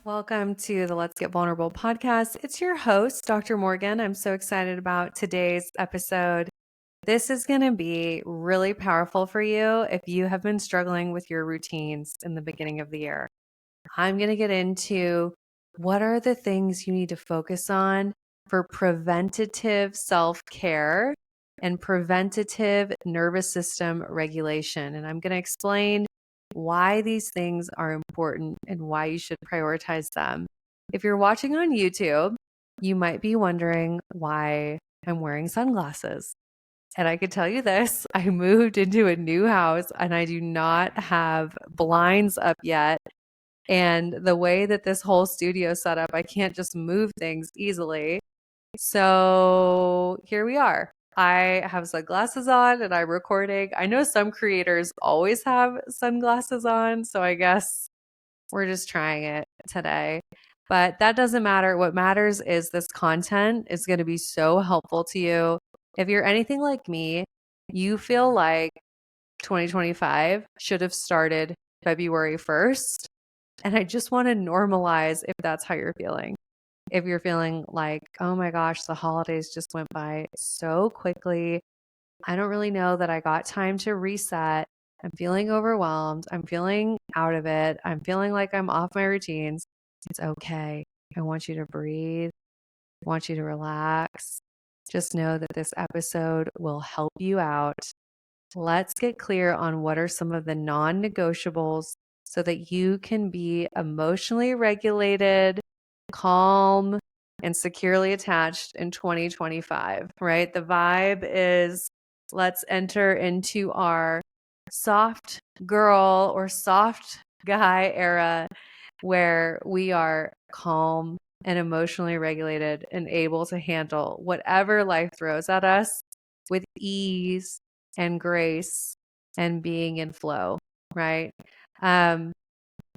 Welcome to the Let's Get Vulnerable podcast. It's your host, Dr. Morgan. I'm so excited about today's episode. This is going to be really powerful for you if you have been struggling with your routines in the beginning of the year. I'm going to get into what are the things you need to focus on for preventative self-care and preventative nervous system regulation. And I'm going to explain why these things are important and why you should prioritize them. If you're watching on YouTube, you might be wondering why I'm wearing sunglasses. And I could tell you this, I moved into a new house and I do not have blinds up yet. And the way that this whole studio is set up, I can't just move things easily. So here we are. I have sunglasses on and I'm recording. I know some creators always have sunglasses on, so I guess we're just trying it today. But that doesn't matter. What matters is this content is going to be so helpful to you. If you're anything like me, you feel like 2025 should have started February 1st. And I just want to normalize if that's how you're feeling. If you're feeling like, oh my gosh, the holidays just went by so quickly. I don't really know that I got time to reset. I'm feeling overwhelmed. I'm feeling out of it. I'm feeling like I'm off my routines. It's okay. I want you to breathe. I want you to relax. Just know that this episode will help you out. Let's get clear on what are some of the non-negotiables so that you can be emotionally regulated, calm, and securely attached in 2025, right? The vibe is let's enter into our soft girl or soft guy era where we are calm and emotionally regulated and able to handle whatever life throws at us with ease and grace and being in flow, right?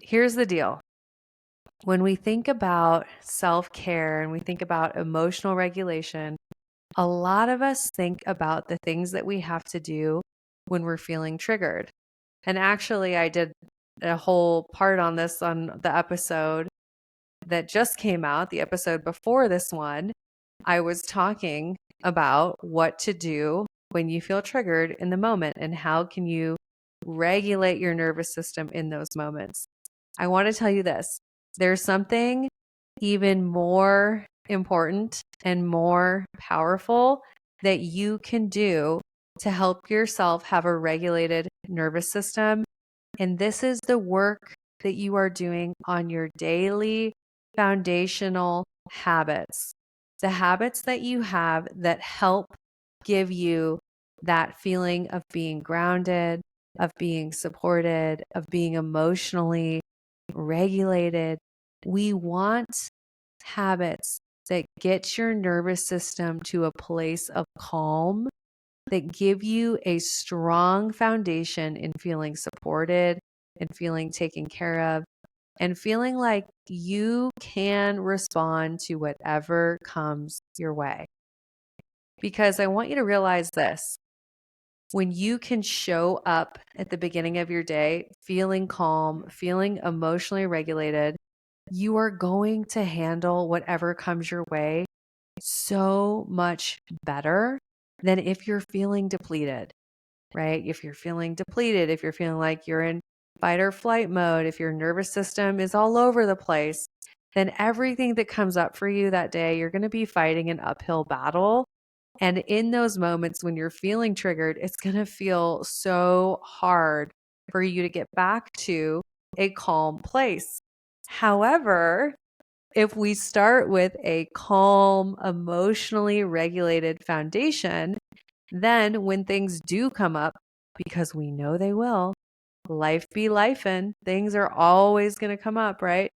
Here's the deal. When we think about self-care and we think about emotional regulation, a lot of us think about the things that we have to do when we're feeling triggered. And actually, I did a whole part on this on the episode that just came out, the episode before this one. I was talking about what to do when you feel triggered in the moment and how can you regulate your nervous system in those moments. I want to tell you this. There's something even more important and more powerful that you can do to help yourself have a regulated nervous system. And this is the work that you are doing on your daily foundational habits, the habits that you have that help give you that feeling of being grounded, of being supported, of being emotionally regulated. We want habits that get your nervous system to a place of calm, that give you a strong foundation in feeling supported and feeling taken care of and feeling like you can respond to whatever comes your way. Because I want you to realize this. When you can show up at the beginning of your day feeling calm, feeling emotionally regulated, you are going to handle whatever comes your way so much better than if you're feeling depleted, right? If you're feeling depleted, if you're feeling like you're in fight or flight mode, if your nervous system is all over the place, then everything that comes up for you that day, you're going to be fighting an uphill battle. And in those moments when you're feeling triggered, it's going to feel so hard for you to get back to a calm place. However, if we start with a calm, emotionally regulated foundation, then when things do come up, because we know they will, life be lifing, things are always going to come up, right?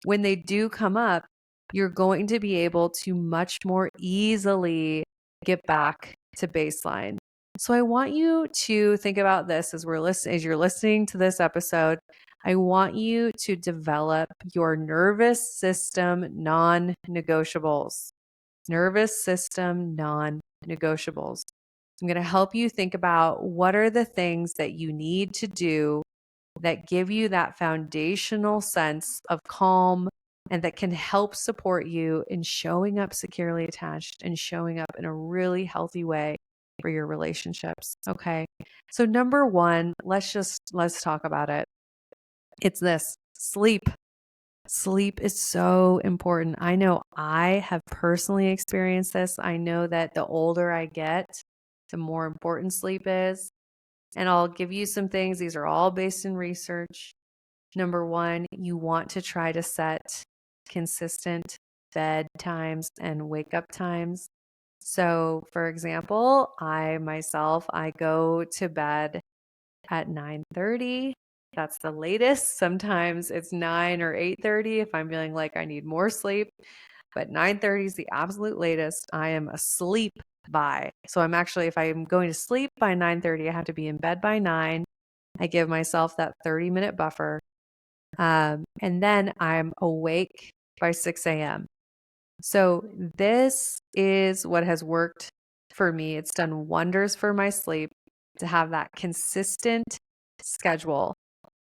When they do come up, you're going to be able to much more easily get back to baseline. So I want you to think about this as you're listening to this episode. I want you to develop your nervous system non-negotiables. Nervous system non-negotiables. I'm going to help you think about what are the things that you need to do that give you that foundational sense of calm, and that can help support you in showing up securely attached and showing up in a really healthy way for your relationships. Okay. So number one, let's talk about it. It's this: sleep. Sleep is so important. I know I have personally experienced this. I know that the older I get, the more important sleep is. And I'll give you some things. These are all based in research. Number one, you want to try to set consistent bed times and wake up times. So, for example, I go to bed at 9:30. That's the latest. Sometimes it's 9 or 8:30 if I'm feeling like I need more sleep, but 9:30 is the absolute latest. I am asleep by. So if I'm going to sleep by 9:30, I have to be in bed by 9. I give myself that 30-minute buffer. And then I'm awake by 6 a.m. So this is what has worked for me. It's done wonders for my sleep to have that consistent schedule.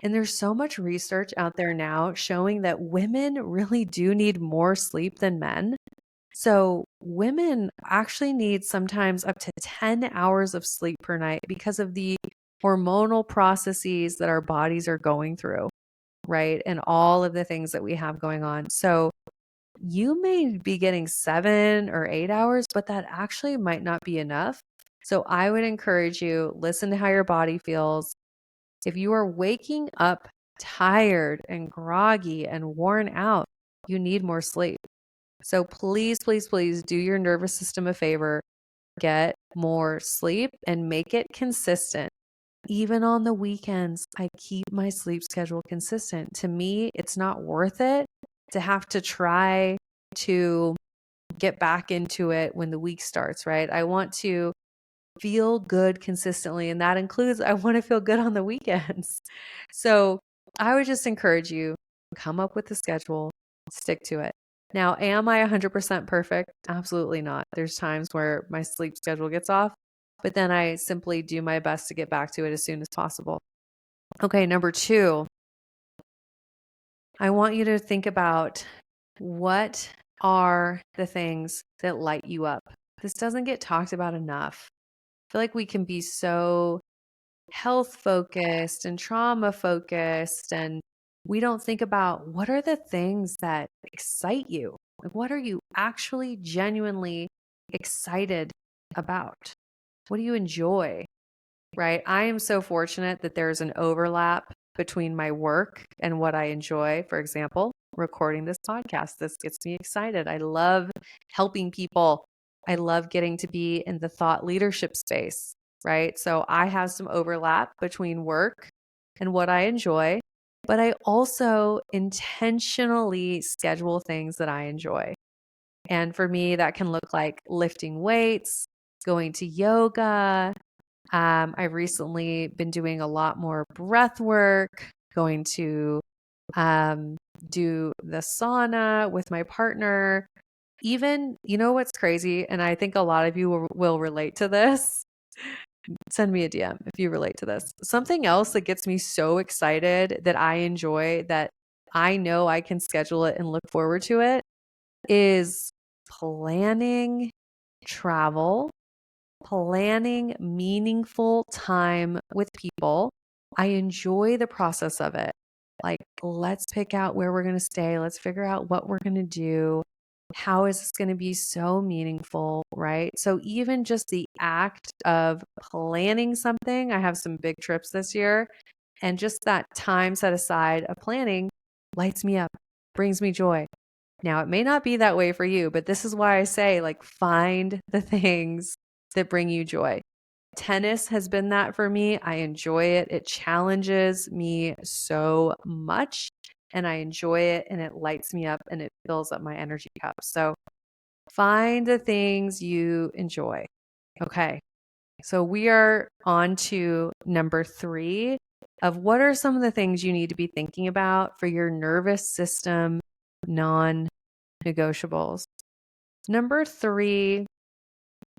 And there's so much research out there now showing that women really do need more sleep than men. So women actually need sometimes up to 10 hours of sleep per night because of the hormonal processes that our bodies are going through, right? And all of the things that we have going on. So you may be getting 7 or 8 hours, but that actually might not be enough. So I would encourage you, listen to how your body feels. If you are waking up tired and groggy and worn out, you need more sleep. So please, please, please do your nervous system a favor. Get more sleep and make it consistent. Even on the weekends, I keep my sleep schedule consistent. To me, it's not worth it to have to try to get back into it when the week starts, right? I want to feel good consistently, and that includes I want to feel good on the weekends. So I would just encourage you, come up with a schedule, stick to it. Now, am I 100% perfect? Absolutely not. There's times where my sleep schedule gets off, but then I simply do my best to get back to it as soon as possible. Okay, number two, I want you to think about what are the things that light you up. This doesn't get talked about enough. I feel like we can be so health focused and trauma focused, and we don't think about what are the things that excite you? Like, what are you actually genuinely excited about? What do you enjoy? Right? I am so fortunate that there's an overlap between my work and what I enjoy. For example, recording this podcast. This gets me excited. I love helping people. I love getting to be in the thought leadership space, right? So I have some overlap between work and what I enjoy, but I also intentionally schedule things that I enjoy. And for me, that can look like lifting weights, going to yoga. I've recently been doing a lot more breath work, going to do the sauna with my partner. Even, you know what's crazy? And I think a lot of you will relate to this. Send me a DM if you relate to this. Something else that gets me so excited that I enjoy, that I know I can schedule it and look forward to it, is planning travel, planning meaningful time with people. I enjoy the process of it. Like, let's pick out where we're going to stay. Let's figure out what we're going to do. How is this going to be so meaningful, right? So even just the act of planning something, I have some big trips this year, and just that time set aside of planning lights me up, brings me joy. Now, it may not be that way for you, but this is why I say, like, find the things that bring you joy. Tennis has been that for me. I enjoy it. It challenges me so much, and I enjoy it, and it lights me up, and it fills up my energy cup. So find the things you enjoy. Okay. So we are on to number 3 of what are some of the things you need to be thinking about for your nervous system non-negotiables. Number 3,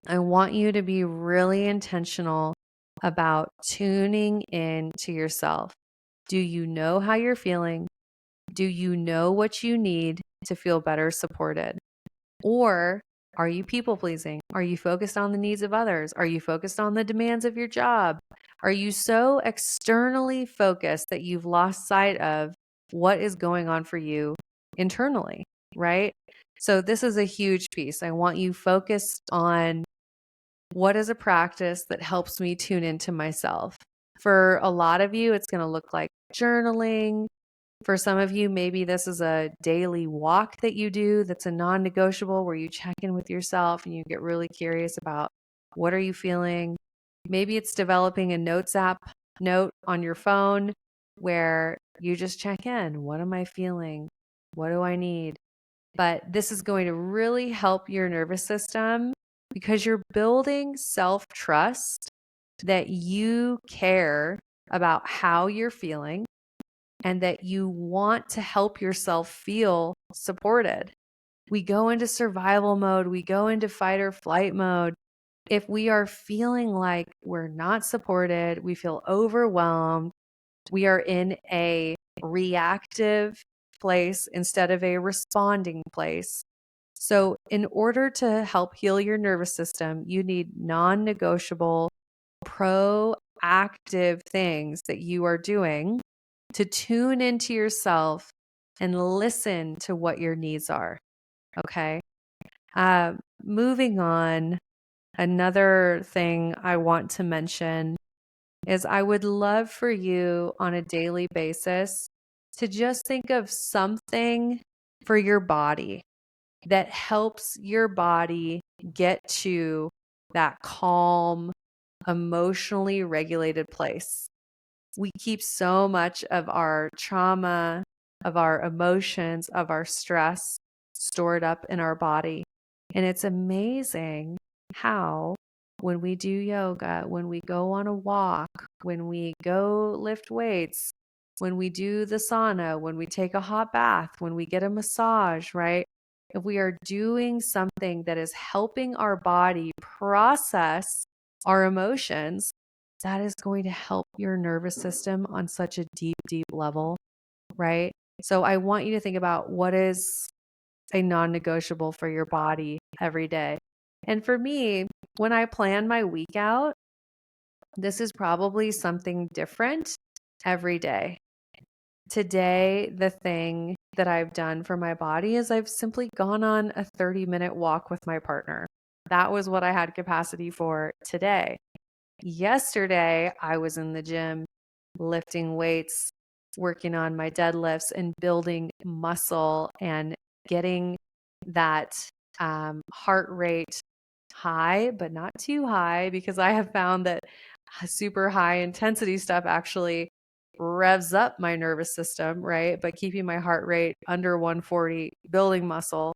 I want you to be really intentional about tuning in to yourself. Do you know how you're feeling? Do you know what you need? to feel better supported? Or are you people pleasing? Are you focused on the needs of others? Are you focused on the demands of your job? Are you so externally focused that you've lost sight of what is going on for you internally, right? So this is a huge piece. I want you focused on what is a practice that helps me tune into myself. For a lot of you, it's going to look like journaling. For some of you, maybe this is a daily walk that you do that's a non-negotiable where you check in with yourself and you get really curious about what are you feeling. Maybe it's developing a notes app note on your phone where you just check in. What am I feeling? What do I need? But this is going to really help your nervous system because you're building self-trust that you care about how you're feeling and that you want to help yourself feel supported. We go into survival mode, we go into fight or flight mode. If we are feeling like we're not supported, we feel overwhelmed, we are in a reactive place instead of a responding place. So, in order to help heal your nervous system, you need non negotiable, proactive things that you are doing to tune into yourself and listen to what your needs are. Okay. Moving on, another thing I want to mention is I would love for you on a daily basis to just think of something for your body that helps your body get to that calm, emotionally regulated place. We keep so much of our trauma, of our emotions, of our stress stored up in our body. And it's amazing how, when we do yoga, when we go on a walk, when we go lift weights, when we do the sauna, when we take a hot bath, when we get a massage, right? If we are doing something that is helping our body process our emotions, that is going to help your nervous system on such a deep, deep level, right? So I want you to think about what is a non-negotiable for your body every day. And for me, when I plan my week out, this is probably something different every day. Today, the thing that I've done for my body is I've simply gone on a 30-minute walk with my partner. That was what I had capacity for today. Yesterday, I was in the gym lifting weights, working on my deadlifts and building muscle and getting that heart rate high, but not too high, because I have found that super high intensity stuff actually revs up my nervous system, right? But keeping my heart rate under 140, building muscle,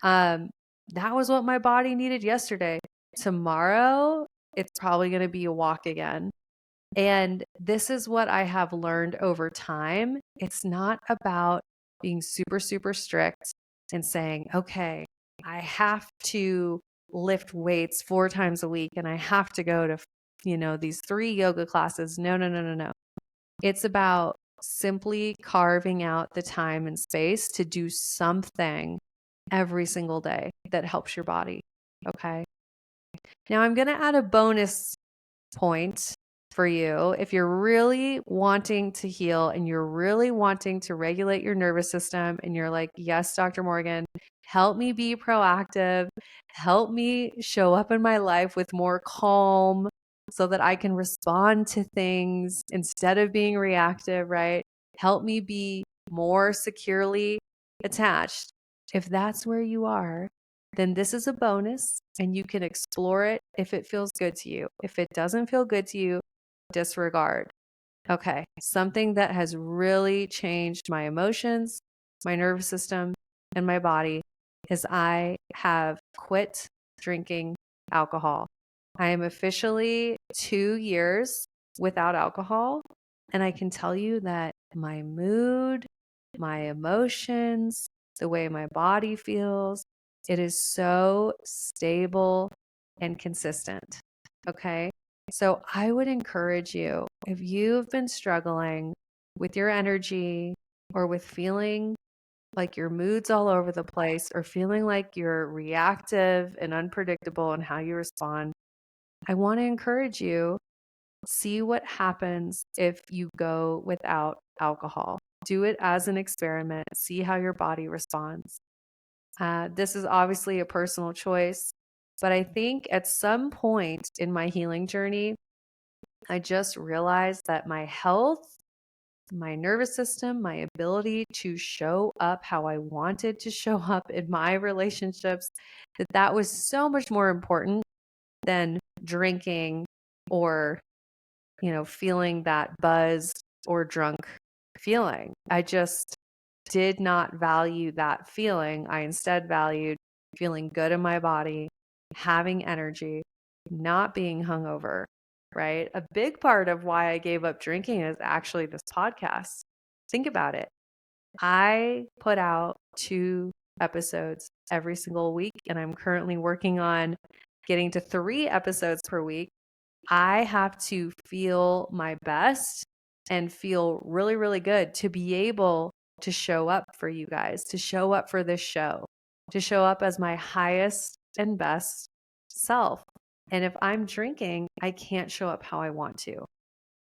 that was what my body needed yesterday. Tomorrow, it's probably going to be a walk again. And this is what I have learned over time. It's not about being super, super strict and saying, okay, I have to lift weights 4 times a week and I have to go to, these 3 yoga classes. No, no, no, no, no. It's about simply carving out the time and space to do something every single day that helps your body. Okay. Now I'm going to add a bonus point for you. If you're really wanting to heal and you're really wanting to regulate your nervous system and you're like, yes, Dr. Morgan, help me be proactive, help me show up in my life with more calm so that I can respond to things instead of being reactive, right? Help me be more securely attached. If that's where you are, then this is a bonus and you can explore it if it feels good to you. If it doesn't feel good to you, disregard. Okay, something that has really changed my emotions, my nervous system, and my body is I have quit drinking alcohol. I am officially 2 years without alcohol, and I can tell you that my mood, my emotions, the way my body feels, it is so stable and consistent. Okay. So I would encourage you, if you've been struggling with your energy or with feeling like your mood's all over the place, or feeling like you're reactive and unpredictable in how you respond, I want to encourage you, see what happens if you go without alcohol. Do it as an experiment. See how your body responds. This is obviously a personal choice, but I think at some point in my healing journey, I just realized that my health, my nervous system, my ability to show up how I wanted to show up in my relationships, that was so much more important than drinking or, feeling that buzzed or drunk feeling. I just did not value that feeling. I instead valued feeling good in my body, having energy, not being hungover, right? A big part of why I gave up drinking is actually this podcast. Think about it. I put out 2 episodes every single week, and I'm currently working on getting to 3 episodes per week. I have to feel my best and feel really, really good to be able to show up for you guys, to show up for this show, to show up as my highest and best self. And if I'm drinking, I can't show up how I want to.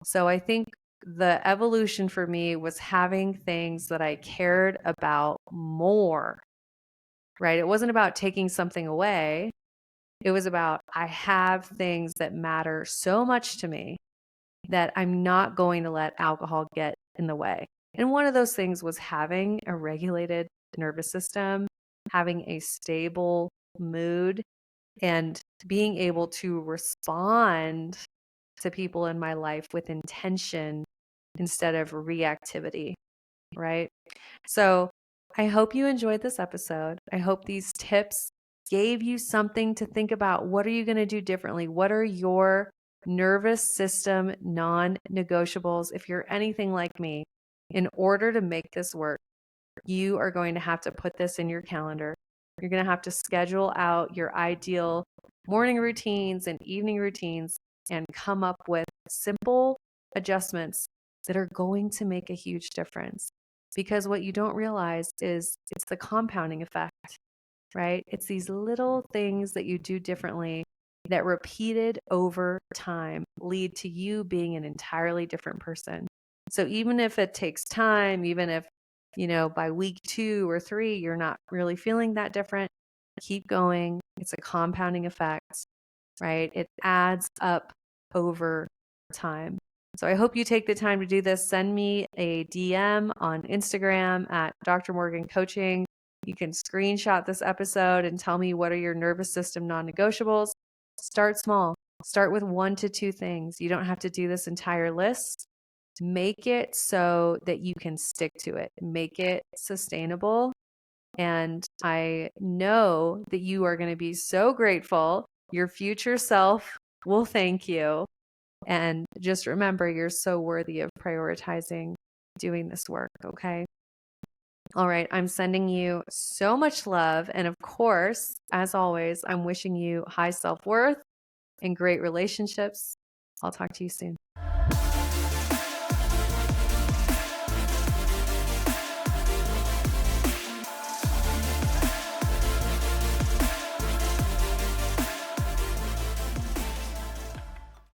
So I think the evolution for me was having things that I cared about more, right? It wasn't about taking something away. It was about, I have things that matter so much to me that I'm not going to let alcohol get in the way. And one of those things was having a regulated nervous system, having a stable mood, and being able to respond to people in my life with intention instead of reactivity, right? So I hope you enjoyed this episode. I hope these tips gave you something to think about. What are you going to do differently? What are your nervous system non-negotiables? If you're anything like me, in order to make this work, you are going to have to put this in your calendar. You're going to have to schedule out your ideal morning routines and evening routines and come up with simple adjustments that are going to make a huge difference. Because what you don't realize is it's the compounding effect, right? It's these little things that you do differently that repeated over time lead to you being an entirely different person. So even if it takes time, even if, by week 2 or 3, you're not really feeling that different, keep going. It's a compounding effect, right? It adds up over time. So I hope you take the time to do this. Send me a DM on Instagram at Dr. Morgan Coaching. You can screenshot this episode and tell me what are your nervous system non-negotiables. Start small. Start with 1 to 2 things. You don't have to do this entire list. Make it so that you can stick to it. Make it sustainable. And I know that you are going to be so grateful. Your future self will thank you. And just remember, you're so worthy of prioritizing doing this work, okay? All right, I'm sending you so much love. And of course, as always, I'm wishing you high self-worth and great relationships. I'll talk to you soon.